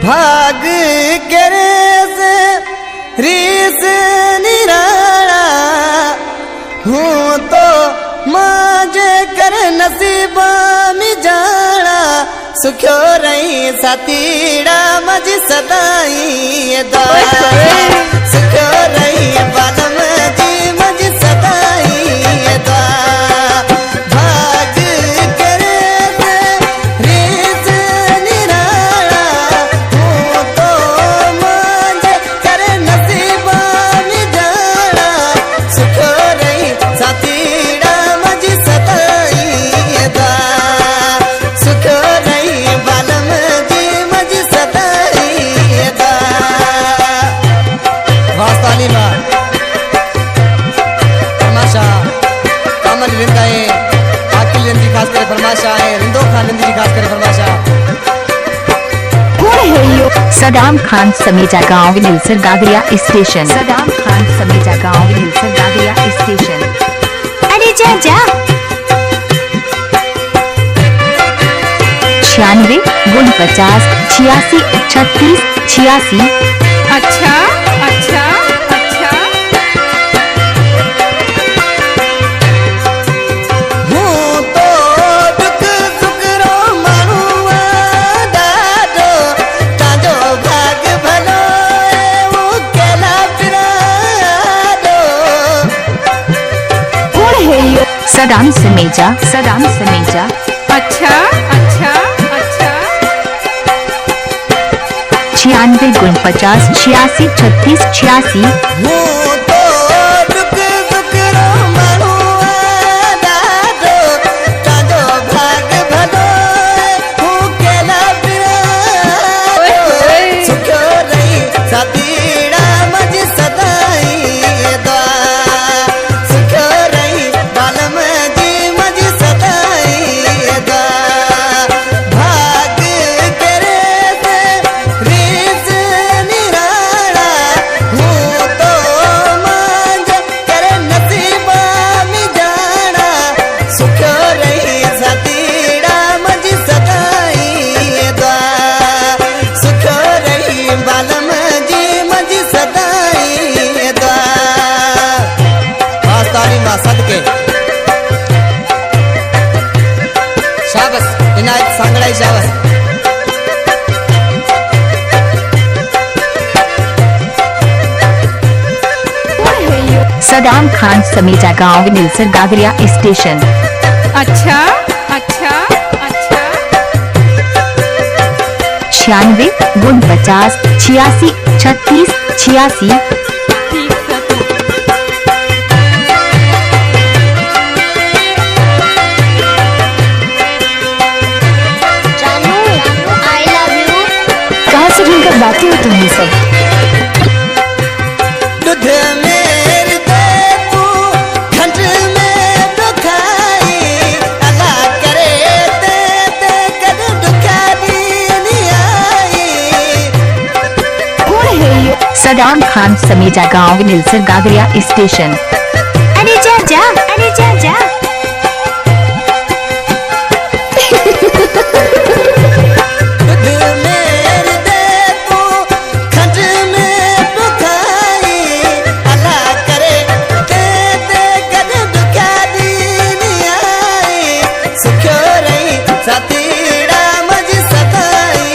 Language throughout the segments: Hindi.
भाग करे से रीस निराला हूँ तो माजे कर नसीबा में जाना सुख्यो रही सातीड़ा मज सदाई सुख्यो रही बालम जी मज सदाई भाग करे रीस निराला हूँ तो माजे कर नसीबा में जाना सुख्यो रही सातीड़ा मज सदाई सुख्यो रही बालम जी मज सदाई वास्तानी माँ फरमाशा कामल रिंदा है आकिल रिंदी खास करे फरमाशा है रिंदो खान रिंदी खास करे फरमाशा कौन है यो सदाम खान समेजा गांव नीलसर गागरिया स्टेशन सदाम खान समेजा गांव नीलसर गागरिया स्टेशन अरे जा जा 96 49 86 36 86 अच्छा अच्छा अच्छा हूँ तो दुख सुख रो मानुआ दादो ताजो भाग भलो वो केला पिरादो कौन है यो सदाम समेजा अच्छा अच्छा अच्छा 96 49 86 36 86 हूँ तो दुख सुख रो मानुआ दादो ताजो भाग भलो वो केला पिरादो सुख्यो रही सातीड़ा मज सदाई सुख्यो रही बालम जी मज सदाई भाग करे से रीस निराला हूँ तो मांग कर नसीबा में जाना सुख्यो रही सातीड़ा मज सदाई सुख्यो रही बालम जी मज सदाई वास्तानी माँ सदके शाबस इनायत सांगड़ाई शाबस सदाम खान समेजा गांव नीलसर गागरिया स्टेशन अच्छा अच्छा अच्छा 96 49 86 36 86 ठीक है तू जानू आई लव यू। कहाँ से ढूंढकर लाते हो तुम ये सब दूध में दे तू खंड में तो खाई अल्लाह करे ते कद दुखारी नहीं आई कौन है यो सदाम खान समेजा गांव नीलसर गागरिया स्टेशन अरे जा जा अरे जा जा दूध में दे तू खंड में तो खाई अल्लाह करे ते कद दुखारी नहीं आई सुख्यो रही सातीड़ा मज सदाई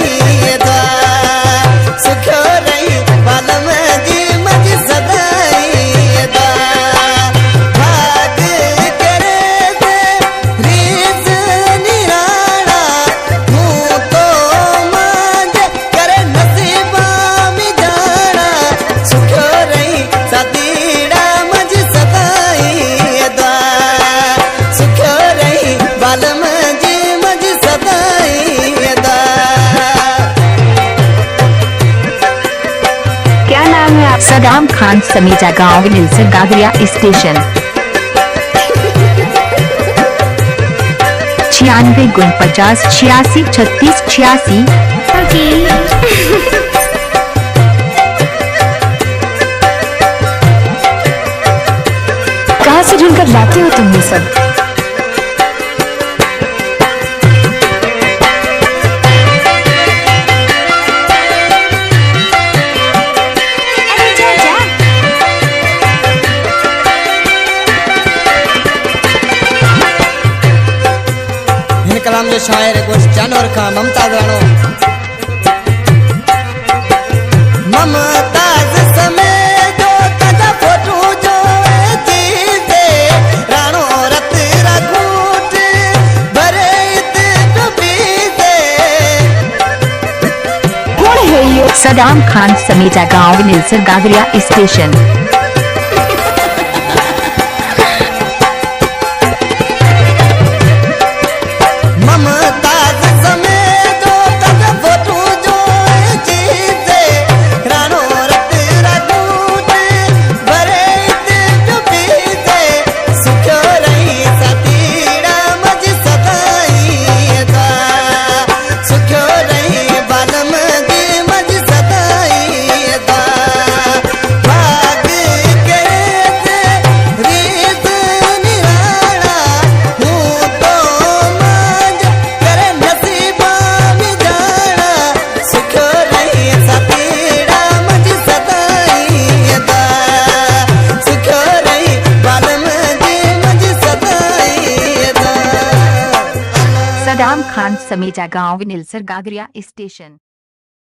सुख्यो रही बालम जी मज सदाई भाग करे से रीस निराला हूँ तो मांग कर नसीबा में जाना सुख्यो रही सातीड़ा मज सदाई सुख्यो रही बालम जी मज सदाई क्या नाम है आप सदाम खान समेजा गांव नीलसर गागरिया स्टेशन 96 49 86 36 86 कहाँ से ढूंढकर लाते हो तुम ये सब शायर गोश जानवर का ममताज राणो ममताज समय जो तजा फोटो जो जीते राणो रत रघुट भरे इत डूबीते सदाम खान समेजा गांव निलसर गागरिया स्टेशन। ममताज समय जो तजा फोटो जो जीते राणो रत रघुट भरे इत डूबीते सुखो रही सतीड़ा मज सदाई दा सुखो रही बालम दी मज सदाई दा भाग के रीत निराला हूँ तो मांझ करे नसीबा में जाना सुखो रही सतीड़ा मज सदाई दा सुखो रही बालम दी मज सदाई दा सदाम खान समेजा गांव निलसर गागरिया स्टेशन।